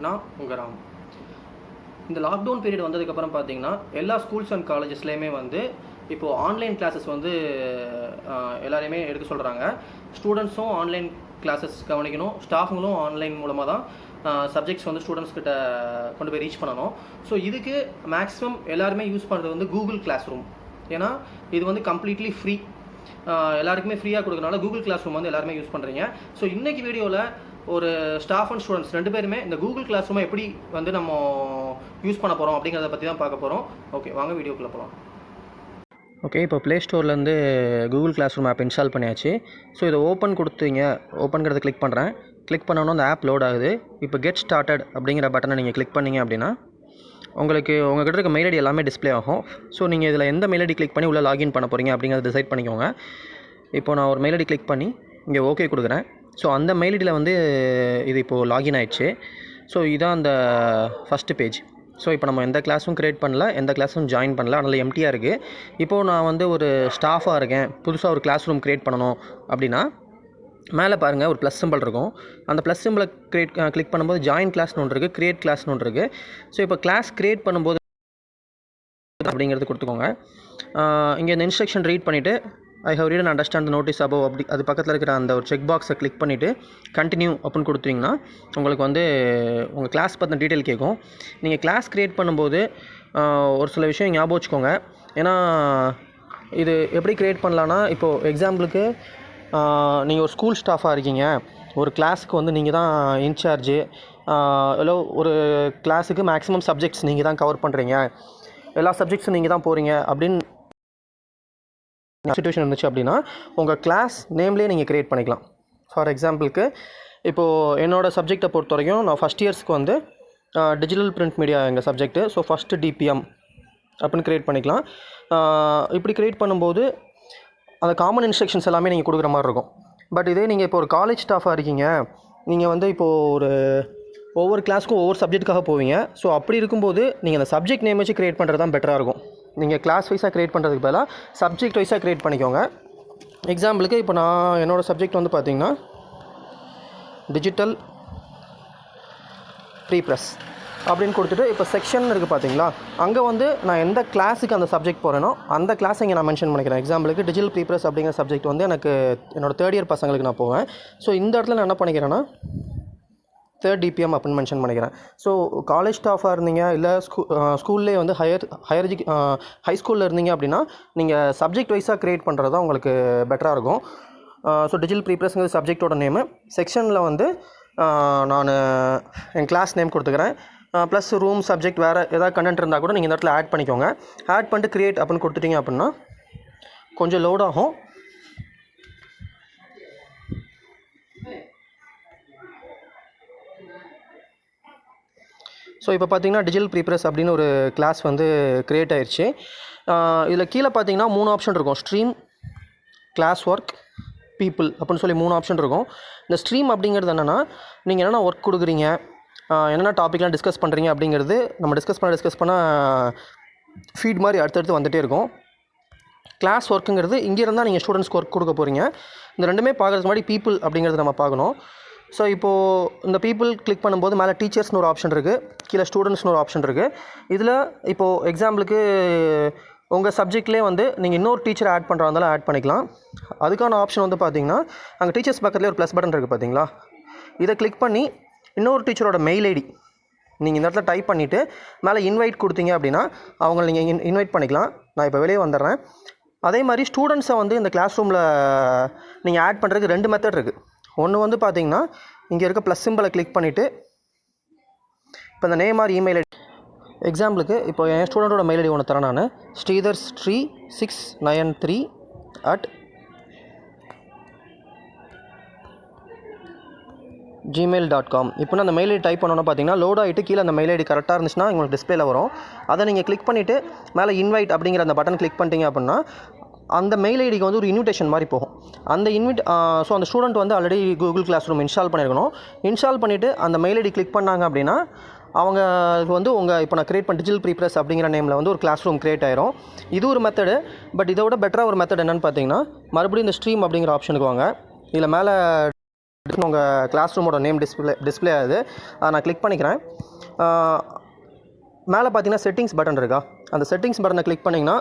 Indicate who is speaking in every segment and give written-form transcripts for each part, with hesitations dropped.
Speaker 1: நான் உங்கள் ராம். இந்த லாக்டவுன் பீரியட் வந்ததுக்கப்புறம் பார்த்தீங்கன்னா எல்லா ஸ்கூல்ஸ் அண்ட் காலேஜஸ்லேயுமே வந்து இப்போது ஆன்லைன் கிளாஸஸ் வந்து எல்லாரையுமே எடுக்க சொல்கிறாங்க. ஸ்டூடெண்ட்ஸும் ஆன்லைன் கிளாஸஸ் கவனிக்கணும், ஸ்டாஃபுங்களும் ஆன்லைன் மூலமாக தான் சப்ஜெக்ட்ஸ் வந்து ஸ்டூடெண்ட்ஸ் கிட்ட கொண்டு போய் ரீச் பண்ணணும். ஸோ இதுக்கு மேக்ஸிமம் எல்லாருமே யூஸ் பண்ணுறது வந்து கூகுள் கிளாஸ் ரூம். ஏன்னா இது வந்து கம்ப்ளீட்லி ஃப்ரீ, எல்லாருக்குமே ஃப்ரீயாக கொடுக்கறனால கூகுள் கிளாஸ் ரூம் வந்து எல்லாருமே யூஸ் பண்ணுறீங்க. ஸோ இன்றைக்கி வீடியோவில் ஒரு ஸ்டாஃப் அண்ட் ஸ்டூடெண்ட்ஸ் ரெண்டு பேருமே இந்த கூகுள் கிளாஸ் ரூமை எப்படி வந்து நம்ம யூஸ் பண்ண போகிறோம் அப்படிங்கிறத பற்றி தான் பார்க்க போகிறோம். ஓகே, வாங்க வீடியோக்குள்ளே போகலாம். ஓகே, இப்போ ப்ளே ஸ்டோர்லேருந்து Google classroom app install பண்ணியாச்சு. ஸோ இதை ஓப்பன் கொடுத்தீங்க, ஓப்பன்கிறத கிளிக் பண்ணுறேன். கிளிக் பண்ணோன்னா அந்த ஆப் லோட் ஆகுது. இப்போ கெட் ஸ்டார்டட் அப்படிங்கிற பட்டனை நீங்கள் கிளிக் பண்ணிங்க அப்படின்னா உங்களுக்கு உங்கள்கிட்ட இருக்க மெயில் ஐடி எல்லாமே டிஸ்பிளே ஆகும். ஸோ நீங்கள் இதில் எந்த மெயில் ஐடி கிளிக் பண்ணி உள்ளே லாகின் பண்ண போகிறீங்க அப்படிங்கிறத டிசைட் பண்ணிக்கோங்க. இப்போ நான் ஒரு மெயில் ஐடி கிளிக் பண்ணி இங்கே ஓகே கொடுக்குறேன். ஸோ அந்த மெயில் ஐடியில் வந்து இது இப்போது லாகின் ஆகிடுச்சு. ஸோ இதுதான் அந்த ஃபஸ்ட்டு பேஜ். ஸோ இப்போ நம்ம எந்த கிளாஸும் க்ரியேட் பண்ணல, எந்த கிளாஸும் ஜாயின் பண்ணல, அதனால் எம்டியாக இருக்குது. இப்போது நான் வந்து ஒரு ஸ்டாஃபாக இருக்கேன், புதுசாக ஒரு கிளாஸ் ரூம் க்ரியேட் பண்ணணும் அப்படின்னா மேலே பாருங்கள் ஒரு ப்ளஸ் சிம்பிள் இருக்கும். அந்த ப்ளஸ் சிம்பிளை கிளிக் பண்ணும்போது ஜாயின் கிளாஸ்னு ஒன்று இருக்குது, க்ரியேட் கிளாஸ்னு ஒன்று இருக்குது. ஸோ இப்போ கிளாஸ் க்ரியேட் பண்ணும்போது அப்படிங்கிறது கொடுத்துக்கோங்க. இங்கே இந்த இன்ஸ்ட்ரக்ஷன் ரீட் பண்ணிவிட்டு I have read and understand notice above அப்படி அது பக்கத்தில் இருக்கிற அந்த ஒரு செக் பாக்ஸை கிளிக் பண்ணிவிட்டு கண்டினியூ அப்படின்னு கொடுத்தீங்கன்னா உங்களுக்கு வந்து உங்கள் கிளாஸ் பற்றின டீட்டெயில் கேட்கும். நீங்கள் கிளாஸ் க்ரியேட் பண்ணும்போது ஒரு சில விஷயம் ஞாபகம் வச்சுக்கோங்க. ஏன்னா இது எப்படி க்ரியேட் பண்ணலான்னா, இப்போது எக்ஸாம்பிளுக்கு நீங்கள் ஒரு ஸ்கூல் ஸ்டாஃபாக இருக்கீங்க, ஒரு கிளாஸுக்கு வந்து நீங்கள் தான் இன்சார்ஜு, இல்லை ஒரு கிளாஸுக்கு மேக்ஸிமம் சப்ஜெக்ட்ஸ் நீங்கள் தான் கவர் பண்ணுறீங்க, எல்லா சப்ஜெக்ட்ஸும் நீங்கள் தான் போகிறீங்க அப்படின்னு சிச்சுவேஷன் இருந்துச்சு அப்படின்னா உங்கள் கிளாஸ் நேம்லேயே நீங்கள் க்ரியேட் பண்ணிக்கலாம். ஃபார் எக்ஸாம்பிளுக்கு இப்போது என்னோடய சப்ஜெக்டை பொறுத்த வரைக்கும் நான் ஃபஸ்ட் இயர்ஸ்க்கு வந்து டிஜிட்டல் பிரிண்ட் மீடியா எங்கள் சப்ஜெக்ட்டு. ஸோ ஃபஸ்ட்டு டிபிஎம் அப்படின்னு க்ரியேட் பண்ணிக்கலாம். இப்படி க்ரியேட் பண்ணும்போது அந்த காமன் இன்ஸ்ட்ரக்ஷன்ஸ் எல்லாமே நீங்கள் கொடுக்குற மாதிரி இருக்கும். பட் இதே நீங்கள் இப்போ ஒரு காலேஜ் ஸ்டாஃபாக இருக்கீங்க, நீங்கள் வந்து இப்போது ஒவ்வொரு கிளாஸுக்கும் ஒவ்வொரு சப்ஜெக்ட்டுக்காக போவீங்க. ஸோ அப்படி இருக்கும்போது நீங்கள் அந்த சப்ஜெக்ட் நேம் வச்சு க்ரியேட் பண்ணுறது தான் பெட்டராக இருக்கும். நீங்கள் கிளாஸ் வைஸாக க்ரியேட் பண்ணுறதுக்கு பதிலாக சப்ஜெக்ட் வைஸாக க்ரியேட் பண்ணிக்கோங்க. எக்ஸாம்பிளுக்கு இப்போ நான் என்னோடய சப்ஜெக்ட் வந்து பார்த்திங்கன்னா டிஜிட்டல் ப்ரீப்ரெஸ் அப்படின்னு கொடுத்துட்டு இப்போ செக்ஷன் இருக்குது பார்த்தீங்களா, அங்கே வந்து நான் எந்த கிளாஸுக்கு அந்த சப்ஜெக்ட் போகிறேனோ அந்த கிளாஸை இங்கே நான் மென்ஷன் பண்ணிக்கிறேன். எக்ஸாம்பிளுக்கு டிஜிட்டல் ப்ரீப்ரெஸ் அப்படிங்கிற சப்ஜெக்ட் வந்து எனக்கு என்னோடய தேர்ட் இயர் பசங்களுக்கு நான் போவேன். ஸோ இந்த இடத்துல நான் என்ன பண்ணிக்கிறேன்னா தேர்ட் டிபிஎம் அப்படின்னு மென்ஷன் பண்ணிக்கிறேன். ஸோ காலேஜ் ஸ்டாஃபாக இருந்தீங்க, இல்லை ஸ்கூல்லே வந்து ஹை ஸ்கூலில் இருந்தீங்க அப்படின்னா நீங்கள் சப்ஜெக்ட் வைஸாக க்ரியேட் பண்ணுறது தான் உங்களுக்கு பெட்டராக இருக்கும். ஸோ டிஜிட்டல் ப்ரீப்ரெஸ்ங்கிற சப்ஜெக்டோட நேமு, செக்ஷனில் வந்து நான் என் கிளாஸ் நேம் கொடுத்துக்கிறேன். ப்ளஸ் ரூம் சப்ஜெக்ட் வேறு ஏதாவது கண்டென்ட் இருந்தால் கூட நீங்கள் இந்த இடத்துல ஆட் பண்ணிக்கோங்க. ஆட் பண்ணிட்டு க்ரியேட் அப்படின்னு கொடுத்துட்டிங்க அப்படின்னா கொஞ்சம் லோட் ஆகும். ஸோ இப்போ பார்த்தீங்கன்னா டிஜிட்டல் ப்ரீப்ரெஸ் அப்படின்னு ஒரு கிளாஸ் வந்து க்ரியேட் ஆயிடுச்சு. இதில் கீழே பார்த்தீங்கன்னா 3 ஆப்ஷன் இருக்கும். ஸ்ட்ரீம், கிளாஸ் ஒர்க், பீப்புள் அப்படின்னு சொல்லி 3 ஆப்ஷன் இருக்கும். இந்த ஸ்ட்ரீம் அப்படிங்கிறது என்னென்னா நீங்கள் என்னென்ன ஒர்க் கொடுக்குறீங்க, என்னென்ன டாப்பிக்லாம் டிஸ்கஸ் பண்ணுறீங்க அப்படிங்கிறது நம்ம டிஸ்கஸ் பண்ண ஃபீட் மாதிரி அடுத்தடுத்து வந்துகிட்டே இருக்கும். கிளாஸ் ஒர்க்குங்கிறது இங்கே இருந்தால் நீங்கள் ஸ்டூடெண்ட்ஸ்க்கு ஒர்க் கொடுக்க போகிறீங்க. இந்த ரெண்டுமே பார்க்குறதுக்கு முன்னாடி பீப்புள் அப்படிங்கிறது நம்ம பார்க்கணும். ஸோ இப்போது இந்த பீப்புள் கிளிக் பண்ணும்போது மேலே டீச்சர்ஸ்னு ஒரு ஆப்ஷன் இருக்குது, கீழே ஸ்டூடெண்ட்ஸ்னு ஒரு ஆப்ஷன் இருக்குது. இதில் இப்போது எக்ஸாம்பிளுக்கு உங்கள் சப்ஜெக்ட்லேயே வந்து நீங்கள் இன்னொரு டீச்சர் ஆட் பண்ணுறா இருந்தாலும் ஆட் பண்ணிக்கலாம். அதுக்கான ஆப்ஷன் வந்து பார்த்திங்கன்னா அங்கே டீச்சர்ஸ் பக்கத்துலேயே ஒரு ப்ளஸ் பட்டன் இருக்குது பார்த்தீங்களா, இதை கிளிக் பண்ணி இன்னொரு டீச்சரோட மெயில் ஐடி நீங்கள் இந்த இடத்துல டைப் பண்ணிவிட்டு மேலே இன்வைட் கொடுத்தீங்க அப்படின்னா அவங்கள நீங்கள் இன்வைட் பண்ணிக்கலாம். நான் இப்போ வெளியே வந்துடுறேன். அதே மாதிரி ஸ்டூடெண்ட்ஸை வந்து இந்த கிளாஸ் ரூமில் நீங்கள் ஆட் பண்ணுறதுக்கு 2 மெத்தட் இருக்குது. ஒன்று வந்து பார்த்திங்கன்னா இங்கே இருக்க ப்ளஸ் சிம்பிளை கிளிக் பண்ணிவிட்டு இப்போ இந்த நேம் ஆர் இமெயில் ஐடி, எக்ஸாம்பிளுக்கு இப்போ என் ஸ்டூடெண்ட்டோட மெயில் ஐடி ஒன்று தரேன் நான், sridhar3693@gmail.com. இப்போ நான் அந்த மெயில் ஐடி டைப் பண்ணோன்னா பார்த்தீங்கன்னா லோட் ஆகிட்டு கீழே அந்த மெயில் ஐடி கரெக்டாக இருந்துச்சுன்னா உங்களுக்கு டிஸ்பிளேல வரும். அதை நீங்கள் கிளிக் பண்ணிவிட்டு மேலே இன்வைட் அப்படிங்கிற அந்த பட்டன் கிளிக் பண்ணிட்டீங்க அப்படின்னா அந்த மெயில் ஐடிக்கு வந்து ஒரு இன்விடேஷன் மாதிரி போகும். அந்த ஸோ அந்த ஸ்டூடெண்ட் வந்து already Google classroom install பண்ணியிருக்கணும். இன்ஸ்டால் பண்ணிவிட்டு அந்த மெயில் ஐடி கிளிக் பண்ணாங்க அப்படின்னா அவங்க வந்து இப்போ நான் க்ரியேட் பண்ண டிஜிட்டல் ப்ரீப்ரெஸ் அப்படிங்கிற நேமில் வந்து ஒரு கிளாஸ் ரூம் க்ரியேட் ஆயிரும். இது ஒரு மெத்தடு. பட் இதை விட பெட்டராக ஒரு மெத்தட் என்னென்னு பார்த்தீங்கன்னா மறுபடியும் இந்த ஸ்ட்ரீம் அப்படிங்கிற ஆப்ஷனுக்கு வாங்க. இதில் மேலே உங்கள் கிளாஸ் ரூமோட நேம் டிஸ்பிளே ஆகுது. அதை நான் கிளிக் பண்ணிக்கிறேன். மேலே பார்த்தீங்கன்னா செட்டிங்ஸ் பட்டன் இருக்கா, அந்த செட்டிங்ஸ் பட்டனை கிளிக் பண்ணிங்கன்னா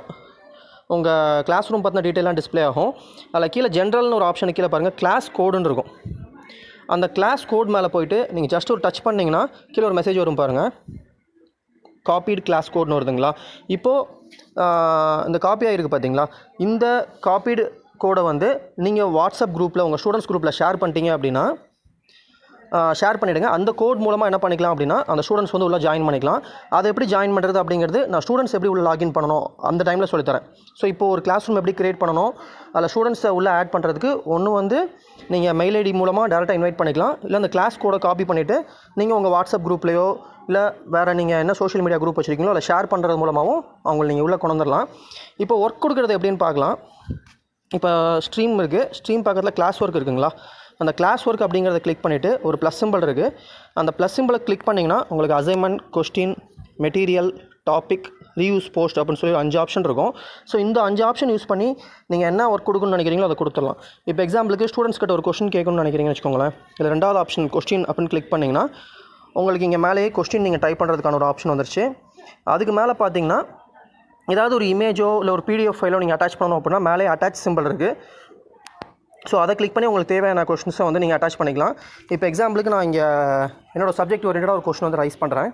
Speaker 1: உங்கள் கிளாஸ் ரூம் பற்றின டீட்டெயிலாம் டிஸ்பிளே ஆகும். அதில் கீழே ஜென்ரல்னு ஒரு ஆப்ஷன் கீழே பாருங்கள், கிளாஸ் கோடுன்னு இருக்கும். அந்த கிளாஸ் கோட் மேலே போய்ட்டு நீங்கள் ஜஸ்ட் ஒரு டச் பண்ணிங்கன்னா கீழே ஒரு மெசேஜ் வரும் பாருங்கள், காப்பீடு கிளாஸ் கோட்னு வருதுங்களா. இப்போது இந்த காப்பி ஆகிருக்கு பார்த்தீங்களா, இந்த காப்பீடு கோடை வந்து நீங்கள் வாட்ஸ்அப் குரூப்பில் உங்கள் ஸ்டூடெண்ட்ஸ் குரூப்பில் ஷேர் பண்ணிட்டீங்க அப்படின்னா ஷேர் பண்ணிவிடுங்க. அந்த கோட் மூலமாக என்ன பண்ணிக்கலாம் அப்படின்னா அந்த ஸ்டூடெண்ட்ஸ் வந்து உள்ளே ஜாயின் பண்ணிக்கலாம். அதை எப்படி ஜாயின் பண்ணுறது அப்படிங்கிறது நான் ஸ்டூடெண்ட்ஸ் எப்படி உள்ள லாகின் பண்ணணும் அந்த டைமில் சொல்லித்தரேன். ஸோ இப்போது ஒரு கிளாஸ் ரூம் எப்படி க்ரியேட் பண்ணணும், அதில் ஸ்டூடெண்ட்ஸை உள்ளே ஆட் பண்ணுறதுக்கு ஒன்று வந்து நீங்கள் மெயில் ஐடி மூலமாக டேரெக்டாக இன்வைட் பண்ணிக்கலாம். இல்லை அந்த கிளாஸ் கோடை காப்பி பண்ணிவிட்டு நீங்கள் உங்கள் வாட்ஸ்அப் குரூப்லேயோ இல்லை வேறு நீங்கள் என்ன சோஷியல் மீடியா குரூப் வச்சுருக்கீங்களோ அதில் ஷேர் பண்ணுறது மூலமாகவும் அவங்களை நீங்கள் உள்ளே கொண்டு வந்துடலாம். இப்போ ஒர்க் கொடுக்குறது எப்படின்னு பார்க்கலாம். இப்போ ஸ்ட்ரீம் இருக்குது, ஸ்ட்ரீம் பக்கத்தில் கிளாஸ் ஒர்க் இருக்குங்களா, அந்த கிளாஸ் ஒர்க் அப்படிங்கிறத கிளிக் பண்ணிவிட்டு ஒரு ப்ளஸ் சிம்பிள் இருக்குது, அந்த ப்ளஸ் சிம்பிளை கிளிக் பண்ணிங்கன்னா உங்களுக்கு assignment, question, material, topic, reuse, post அப்படின்னு சொல்லி 5 ஆப்ஷன் இருக்கும். ஸோ இந்த 5 ஆப்ஷன் யூஸ் பண்ணி நீங்கள் என்ன ஒர்க் கொடுக்கணும்னு நினைக்கிறீங்களோ அதை கொடுத்துடலாம். இப்போ எக்ஸாம்பிளுக்கு ஸ்டூடெண்ட்ஸ் கிட்ட ஒரு கொஸ்டின் கேட்கணும்னு நினைக்கிறீங்கன்னு வச்சுக்கோங்களேன், இதில் 2வது ஆப்ஷன் கொஸ்டின் அப்படின்னு கிளிக் பண்ணிங்கன்னா உங்களுக்கு இங்கே மேலேயே கொஸ்டின் நீங்கள் டைப் பண்ணுறதுக்கான ஒரு ஆப்ஷன் வந்துருச்சு. அதுக்கு மேலே பார்த்தீங்கன்னா ஏதாவது ஒரு இமேஜோ இல்லை ஒரு பிடிஎஃப் ஃபைலோ நீங்கள் அட்டாச் பண்ணணும் அப்படின்னா மேலே அட்டாச் சிம்பிள் இருக்குது. ஸோ அதை கிளிக் பண்ணி உங்களுக்கு தேவையான கொஸ்டின்ஸை வந்து நீங்கள் அட்டாச் பண்ணிக்கலாம். இப்போ எக்ஸாம்பிளுக்கு நான் இங்கே என்னோடய சப்ஜெக்ட் ஓரியன்டாக ஒரு கொஸ்டின் வந்து ரைஸ் பண்ணுறேன்.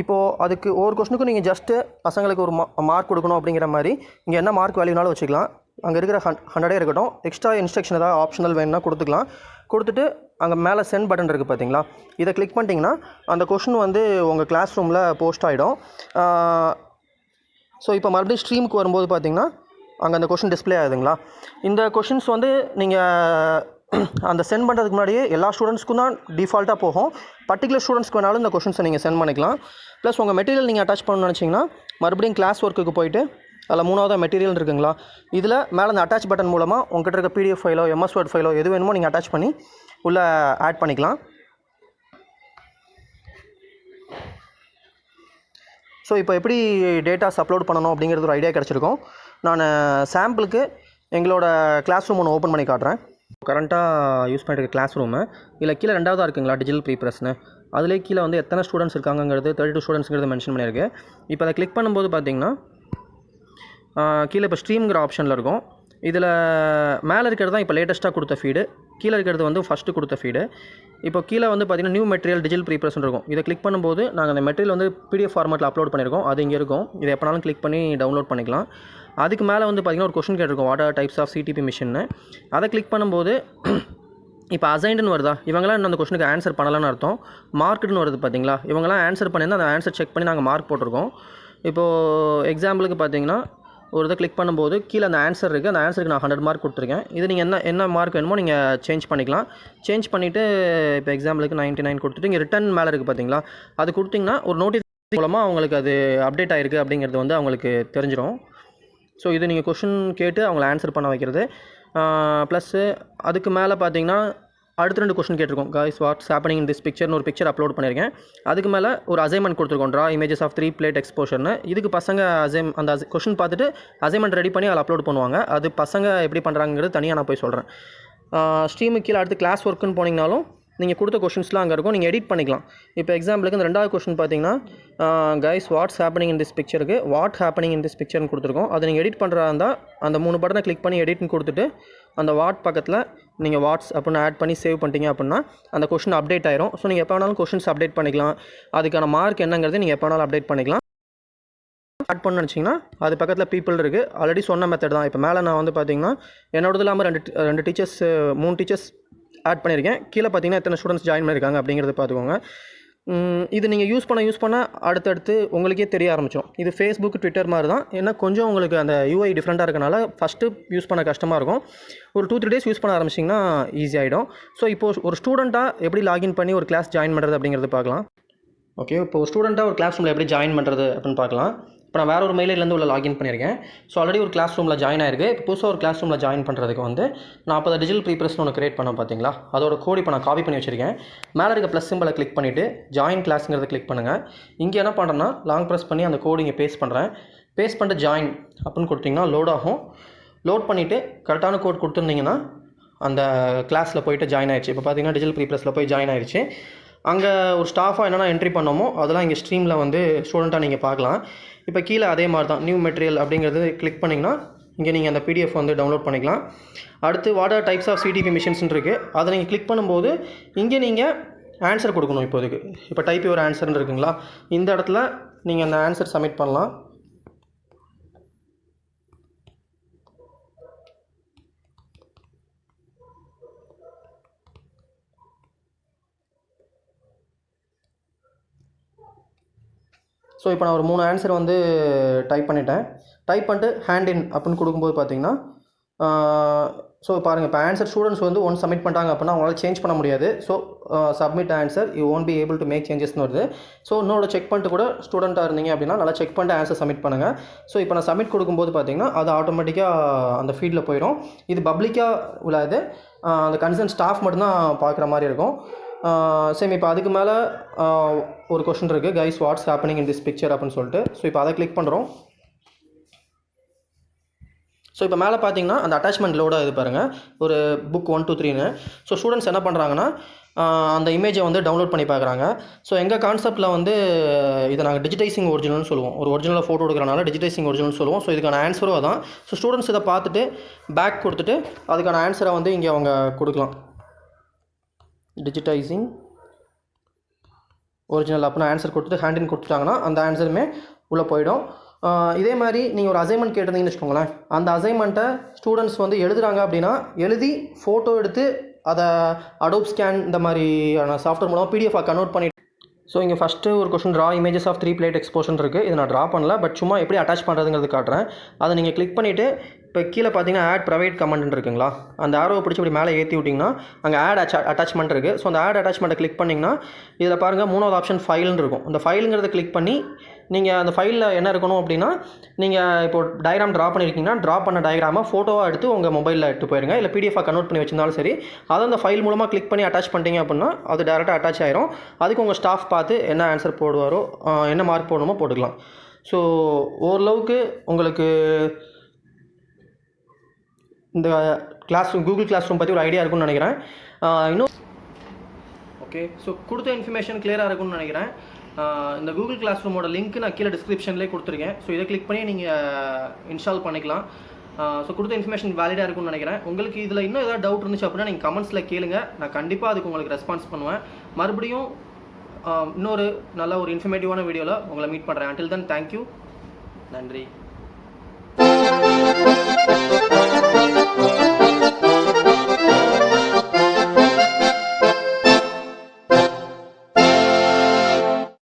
Speaker 1: இப்போது அதுக்கு ஒவ்வொரு கொஸ்டினுக்கும் நீங்கள் ஜஸ்ட்டு பசங்களுக்கு ஒரு மார்க் கொடுக்கணும் அப்படிங்கிற மாதிரி இங்கே என்ன மார்க் வேல்யூனாலும் வச்சுக்கலாம். அங்கே இருக்கிற 100 இருக்கட்டும். எக்ஸ்ட்ரா இன்ஸ்ட்ரக்ஷன் ஏதாவது ஆப்ஷனல் வேணும்னா கொடுத்துக்கலாம். கொடுத்துட்டு அங்கே மேலே சென்ட் பட்டன் இருக்குது பார்த்தீங்களா, இதை கிளிக் பண்ணிட்டீங்கன்னா அந்த கொஷின் வந்து உங்கள் கிளாஸ் ரூமில் போஸ்ட் ஆகிடும். ஸோ இப்போ மறுபடியும் ஸ்ட்ரீமுக்கு வரும்போது பார்த்தீங்கன்னா அங்கே அந்த கொஷின் டிஸ்பிளே ஆகுதுங்களா. இந்த கொஷின்ஸ் வந்து நீங்கள் அந்த சென்ட் பண்ணுறதுக்கு முன்னாடியே எல்லா ஸ்டூடெண்ட்ஸ்க்கும் தான் டிஃபால்ட்டாக போகும். பர்டிகுலர் ஸ்டூடெண்ட்ஸ்க்கு வேணாலும் இந்த கொஷின்ஸை நீங்கள் சென்ட் பண்ணிக்கலாம். ப்ளஸ் உங்கள் மெட்டீரியல் நீங்கள் அட்டாச் பண்ணணும்னு நினச்சிங்கன்னா மறுபடியும் கிளாஸ் ஒர்க்குக்கு போய்ட்டு அதில் 3வது மெட்டீரியல் இருக்குங்களா, இதில் மேலே அந்த அட்டாச் பட்டன் மூலமாக உங்கள்கிட்ட இருக்க பிடிஎஃப் ஃபைலோ எம்எஸ் வேர்ட் ஃபைலோ எது வேணுமோ நீங்கள் அட்டாச் பண்ணி உள்ளே ஆட் பண்ணிக்கலாம். ஸோ இப்போ எப்படி டேட்டாஸ் அப்லோட் பண்ணணும் அப்படிங்கிறது ஒரு ஐடியா கிடச்சிருக்கும். நான் சாம்பிளுக்கு எங்களோட கிளாஸ் ரூம் ஒன்று ஓப்பன் பண்ணி காட்டுறேன். கரண்ட்டாக யூஸ் பண்ணிட்டு இருக்க கிளாஸ் ரூமு இல்லை கீழே 2வதாக இருக்குங்களா டிஜிட்டல் ப்ரீப்ரெஸ்னு, அதிலே கீழே வந்து எத்தனை ஸ்டூடெண்ட்ஸ் இருக்காங்கிறது 32 ஸ்டூடெண்ட்ஸுங்கிறது மென்ஷன் பண்ணியிருக்கு. இப்போ அதை கிளிக் பண்ணும்போது பார்த்தீங்கன்னா கீழே இப்போ ஸ்ட்ரீம்ங்கிற ஆப்ஷனில் இருக்கும். இதில் மேலே இருக்கிறது தான் இப்போ லேட்டஸ்ட்டாக கொடுத்த ஃபீடு, கீழே இருக்கிறது வந்து ஃபஸ்ட்டு கொடுத்த ஃபீடு. இப்போ கீழே வந்து பார்த்திங்கன்னா நியூ மெட்டீரியல் டிஜிட்டல் ப்ரீப்ரெஸ்னு இருக்கும். இதை கிளிக் பண்ணும்போது நாங்கள் அந்த மெட்டீரியல் வந்து பிடிஎஃப் ஃபார்மேட்டில் அப்லோட் பண்ணியிருக்கோம், அது இங்கே இருக்கும். இதை எப்போனாலும் கிளிக் பண்ணி டவுன்லோட் பண்ணிக்கலாம். அதுக்கு மேலே வந்து பார்த்திங்கன்னா ஒரு கொஸ்டின் கேட்டிருக்கோம், what are types of CTP மிஷின்னு. அதை கிளிக் பண்ணும்போது இப்போ அசைன்டுன்னு வருதா, இவங்களாம் இன்னும் அந்த கொஸ்டினுக்கு ஆன்சர் பண்ணலான்னு அர்த்தம். மார்க்குன்னு வருது பார்த்தீங்களா, இவங்களாம் ஆன்சர் பண்ணியிருந்தால் அந்த ஆன்சர் செக் பண்ணி நாங்கள் மார்க் போட்டிருக்கோம். இப்போது எக்ஸாம்பிளுக்கு பார்த்தீங்கன்னா ஒரு இதை கிளிக் பண்ணும்போது கீழே அந்த ஆன்சர் இருக்குது, அந்த ஆன்சருக்கு நான் 100 மார்க் கொடுத்துருக்கேன். இது நீங்கள் என்ன மார்க் வேணுமோ நீங்கள் சேஞ்ச் பண்ணிக்கலாம். சேஞ்ச் பண்ணிவிட்டு இப்போ எக்ஸாம்பிளுக்கு 99 கொடுத்துட்டு இங்கே ரிட்டன் மேலே இருக்குது பார்த்தீங்களா, அது கொடுத்திங்கன்னா ஒரு நோட்டிஃபிகேஷன் மூலமாக அவங்களுக்கு அது அப்டேட் ஆகிருக்கு அப்படிங்கிறது வந்து அவங்களுக்கு தெரிஞ்சிடும். ஸோ இது நீங்கள் கொஷின் கேட்டு அவங்கள ஆன்சர் பண்ண வைக்கிறது. ப்ளஸ்ஸு அதுக்கு மேலே பார்த்தீங்கன்னா அடுத்த 2 கொஸ்டின் கேட்டிருக்கோம். Guys what's happening in this பிக்சர்னு ஒரு பிக்சர் அப்லோட் பண்ணியிருக்கேன். அதுக்கு மேலே ஒரு அசைன்மெண்ட் கொடுத்துருக்கோம், ட்ரா இமேஜஸ் ஆஃப் 3 பிளேட் எக்ஸ்போஷர்னு. இதுக்கு பசங்க அந்த கொஸ்டின் பார்த்துட்டு அசைன்மெண்ட் ரெடி பண்ணி அதில் அப்லோட் பண்ணுவாங்க. அது பசங்க எப்படி பண்ணுறாங்கிறது தனியாக நான் போய் சொல்கிறேன். ஸ்ட்ரீமுக்கு கீழே அடுத்து கிளாஸ் ஒர்க்குன்னு போனீங்கனாலும் நீங்கள் கொடுத்த கொஷின்ஸ்லாம் அங்கே இருக்கும், நீங்கள் எடிட் பண்ணிக்கலாம். இப்போ எக்ஸாம்பிளுக்கு இந்த 2வது கொஸ்டின் பார்த்தீங்கன்னா guys what's happening in this பிக்சருக்கு வாட் ஹேப்பனிங் இன் திஸ் பிக்சர்னு கொடுத்துருக்கோம். அதை நீங்கள் எடிட் பண்ணுறதா இருந்தால் அந்த 3 பட்டனை கிளிக் பண்ணி எடிட்னு கொடுத்துட்டு அந்த வாட் பக்கத்தில் நீங்கள் வாட்ஸ் அப்படின்னு ஆட் பண்ணி சேவ் பண்ணிட்டீங்க அப்படின்னா அந்த கொஷின் அப்டேட் ஆயிரும். ஸோ நீங்கள் எப்போ வேணாலும் கொஷின்ஸ் அப்டேட் பண்ணிக்கலாம். அதுக்கான மார்க் என்னங்கிறது நீங்கள் எப்போ வேணாலும் அப்டேட் பண்ணிக்கலாம். ஆட் பண்ண நினச்சிங்கன்னா அது பக்கத்தில் பீப்புள் இருக்குது, ஆல்ரெடி சொன்ன மெத்தட் தான். இப்போ மேலே நான் வந்து பார்த்தீங்கன்னா என்னோடது இல்லாமல் 2 டீச்சர்ஸ் 3 டீச்சர்ஸ் ஆட் பண்ணியிருக்கேன். கீழே பார்த்தீங்கன்னா எத்தனை ஸ்டூடெண்ட்ஸ் ஜாயின் பண்ணியிருக்காங்க அப்படிங்கிறத பார்த்துக்கோங்க. இது நீங்கள் யூஸ் பண்ண அடுத்தடுத்து உங்களுக்கே தெரிய ஆரம்பிச்சிடும். இது ஃபேஸ்புக், ட்விட்டர் மாதிரி தான். ஏன்னா கொஞ்சம் உங்களுக்கு அந்த யூஐ டிஃப்ரெண்ட்டாக இருக்கனால ஃபஸ்ட்டு யூஸ் பண்ண கஷ்டமாக இருக்கும். ஒரு 2-3 டேஸ் யூஸ் பண்ண ஆரம்பிச்சிங்கன்னா ஈஸி ஆகிடும். ஸோ இப்போது ஒரு ஸ்டூடெண்ட்டாக எப்படி லாகின் பண்ணி ஒரு கிளாஸ் ஜாயின் பண்ணுறது அப்படிங்கிறது பார்க்கலாம். ஓகே, இப்போ ஒரு ஸ்டூடெண்ட்டாக ஒரு கிளாஸ் ரூமில் எப்படி ஜாயின் பண்ணுறது அப்படின்னு பார்க்கலாம். இப்போ நான் வேறு ஒரு மெயில் ஐடிலேருந்து உள்ள லாகின் பண்ணியிருக்கேன். ஸோ ஆல்ரெடி ஒரு கிளாஸ் ரூமில் ஜாயின் ஆயிருக்கு. இப்போ புதுசாக ஒரு கிளாஸ் ரூமில் ஜாயின் பண்ணுறதுக்கு வந்து நான் அப்போ டிஜிட்டல் ப்ரீப்ரெஸ்னு ஒன்று கிரியேட் பண்ணேன் பார்த்தீங்களா, அதோட கோட் இப்போ நான் காப்பி பண்ணி வச்சுருக்கேன். மேலே இருக்க ப்ளஸ் சிம்பிளை கிளிக் பண்ணிவிட்டு ஜாயின் கிளாஸுங்கிறத கிளிக் பண்ணுங்கள். இங்கே என்ன பண்ணுறேன்னா லாங் ப்ரெஸ் பண்ணி அந்த கோடு இங்கே பேஸ்ட் பண்ணுறேன். பேஸ்ட் பண்ணிட்டு ஜாயின் அப்படின்னு கொடுத்தீங்கன்னா லோட் ஆகும். லோட் பண்ணிவிட்டு கரெக்டான கோட் கொடுத்துருந்தீங்கன்னா அந்த கிளாஸில் போய்ட்டு ஜாயின் ஆயிடுச்சு. இப்போ பார்த்தீங்கன்னா டிஜிட்டல் ப்ரீப்ரெஸில் போய் ஜாயின் ஆயிடுச்சு. அங்கே ஒரு ஸ்டாஃபாக என்னென்ன என்ட்ரி பண்ணோமோ அதெல்லாம் இங்கே ஸ்ட்ரீமில் வந்து ஸ்டூடெண்ட்டாக நீங்கள் பார்க்கலாம். இப்போ கீழே அதே மாதிரி தான் நியூ மெட்டீரியல் அப்படிங்கிறது கிளிக் பண்ணிங்கன்னா இங்கே நீங்கள் அந்த பிடிஎஃப் வந்து டவுன்லோட் பண்ணிக்கலாம். அடுத்து what are types of CTP மிஷின்ஸ்னு இருக்குது, அதை நீங்கள் கிளிக் பண்ணும்போது இங்கே நீங்கள் ஆன்சர் கொடுக்கணும். இப்போதுக்கு இப்போ டைப் யுவர் ஆன்சர்னு இருக்குங்களா, இந்த இடத்துல நீங்கள் அந்த ஆன்சர் சப்மிட் பண்ணலாம். ஸோ இப்போ நான் ஒரு 3 ஆன்சர் வந்து டைப் பண்ணிட்டேன். டைப் பண்ணிட்டு ஹேண்ட் இன் அப்படின்னு கொடுக்கும்போது பார்த்தீங்கன்னா ஸோ பாருங்கள், இப்போ ஆன்சர் ஸ்டூடெண்ட்ஸ் வந்து ஒன்று சப்மிட் பண்ணிட்டாங்க அப்படின்னா அவங்களால சேஞ்ச் பண்ண முடியாது. So submit answer you won't be able to make சேஞ்சஸ்னு வருது. ஸோ இன்னொரு செக் பண்ணிட்டு கூட ஸ்டூடெண்ட்டாக இருந்தீங்க அப்படின்னா நல்லா செக் பண்ணிட்டு ஆன்சர் சப்மிட் பண்ணுங்கள். ஸோ இப்போ நான் சப்மிட் கொடுக்கும்போது பார்த்தீங்கன்னா அது ஆட்டோமேட்டிக்காக அந்த ஃபீல்டில் போயிடும். இது பப்ளிக்காக உள்ளது, அந்த கன்சர்ன் ஸ்டாஃப் மட்டும்தான் பார்க்குற மாதிரி இருக்கும். சேம் இப்போ அதுக்கு மேலே ஒரு கொஷின் இருக்குது, guys what's happening in this picture அப்படின்னு சொல்லிட்டு. ஸோ இப்போ அதை கிளிக் பண்ணுறோம். ஸோ இப்போ மேலே பார்த்தீங்கன்னா அந்த அட்டாச்மெண்ட் லோடாக இது பாருங்கள், ஒரு புக் 1 2 3ன்னு. ஸோ ஸ்டூடெண்ட்ஸ் என்ன பண்ணுறாங்கன்னா அந்த இமேஜை வந்து டவுன்லோட் பண்ணி பார்க்குறாங்க. ஸோ எங்கள் கான்செப்ட்டில் வந்து இதை நாங்கள் டிஜிட்டைசிங் ஒரிஜினல்னு சொல்லுவோம். ஒரு ஒரிஜினலாக ஃபோட்டோ எடுக்கிறனால டிஜிட்டைசிங் ஒரிஜினல் சொல்லுவோம். ஸோ இதுக்கான ஆன்சரும் அதான். ஸோ ஸ்டூடெண்ட்ஸ் இதை பார்த்துட்டு பேக் கொடுத்துட்டு அதுக்கான ஆன்சரை வந்து இங்கே அவங்க கொடுக்கலாம். டிஜிட்டைசிங் ஒரிஜினல் அப்படின்னு ஆன்சர் கொடுத்துட்டு ஹேண்ட் இன் கொடுத்துட்டாங்கன்னா அந்த ஆன்சருமே உள்ளே போயிடும். இதே மாதிரி நீங்கள் ஒரு அசைன்மெண்ட் கேட்டிருந்தீங்கன்னு வச்சுக்கோங்களேன், அந்த அசைன்மெண்ட்டை ஸ்டூடெண்ட்ஸ் வந்து எழுதுகிறாங்க அப்படின்னா எழுதி ஃபோட்டோ எடுத்து அதை அடோப் ஸ்கேன் இந்த மாதிரியான சாஃப்ட்வேர் மூலமாக பிடிஎஃபாக கன்வெர்ட் பண்ணி. ஸோ இங்கே ஃபஸ்ட்டு ஒரு question draw images of 3 plate exposure இருக்குது. இது நான் ட்ரா பண்ணல, பட் சும்மா எப்படி அட்டாச் பண்ணுறதுங்கிறது காட்டுறேன். அதை நீங்கள் கிளிக் பண்ணிவிட்டு இப்போ கீழே பார்த்தீங்கன்னா ஆட் ப்ரைவேட் கமெண்ட் இருக்குங்களா, அந்த ஆரோவை பிடிச்சி இப்படி மேலே ஏற்றி விட்டிங்கன்னா அங்கே ஆட் அட்டாச்மெண்ட் இருக்குது. ஸோ அந்த ஆட் அட்டாச்மெண்ட்டை கிளிக் பண்ணிங்கன்னா இதில் பாருங்கள் 3வது ஆப்ஷன் ஃபைல்னு இருக்கும். அந்த ஃபைலுங்கிறத கிளிக் பண்ணி நீங்கள் அந்த ஃபைலில் என்ன இருக்கணும் அப்படின்னா, நீங்கள் இப்போ டயக்ராம் ட்ரா பண்ணியிருக்கீங்கன்னா ட்ரா பண்ண டயக்ராமை ஃபோட்டோவாக எடுத்து உங்கள் மொபைலில் எடுத்து போயிருங்க, இல்லை பிடிஎஃபாக கன்வெர்ட் பண்ணி வச்சிருந்தாலும் சரி. அதை அந்த ஃபைல் மூலமாக கிளிக் பண்ணி அட்டாச் பண்ணிட்டீங்க அப்படின்னா அது டேரெக்டாக அட்டாச் ஆயிரும். அதுக்கு உங்கள் ஸ்டாஃப் பார்த்து என்ன ஆன்சர் போடுவாரோ, என்ன மார்க் போடணுமோ போட்டுக்கலாம். ஸோ ஓரளவுக்கு உங்களுக்கு இந்த கூகுள் கிளாஸ் ரூம் பற்றி ஒரு ஐடியா இருக்குன்னு நினைக்கிறேன். இன்னும் ஓகே, ஸோ கொடுத்த இன்ஃபர்மேஷன் கிளியராக இருக்கும்னு நினைக்கிறேன். இந்த கூகுள் கிளாஸ் ரூமோட லிங்க் நான் கீழே டிஸ்கிரிப்ஷன்லேயே கொடுத்துருக்கேன். ஸோ இதை கிளிக் பண்ணி நீங்கள் இன்ஸ்டால் பண்ணிக்கலாம். ஸோ கொடுத்த இன்ஃபர்மேஷன் வேலிடாக இருக்கும்னு நினைக்கிறேன். உங்களுக்கு இதில் இன்னும் ஏதாவது டவுட் இருந்துச்சு அப்படின்னா நீங்கள் கமெண்ட்ஸில் கேளுங்க, நான் கண்டிப்பாக அதுக்கு உங்களுக்கு ரெஸ்பான்ஸ் பண்ணுவேன். மறுபடியும் இன்னொரு நல்ல ஒரு இன்ஃபர்மேட்டிவான வீடியோவில் உங்களை மீட் பண்ணுறேன். அன்டில் தென் தேங்க்யூ, நன்றி.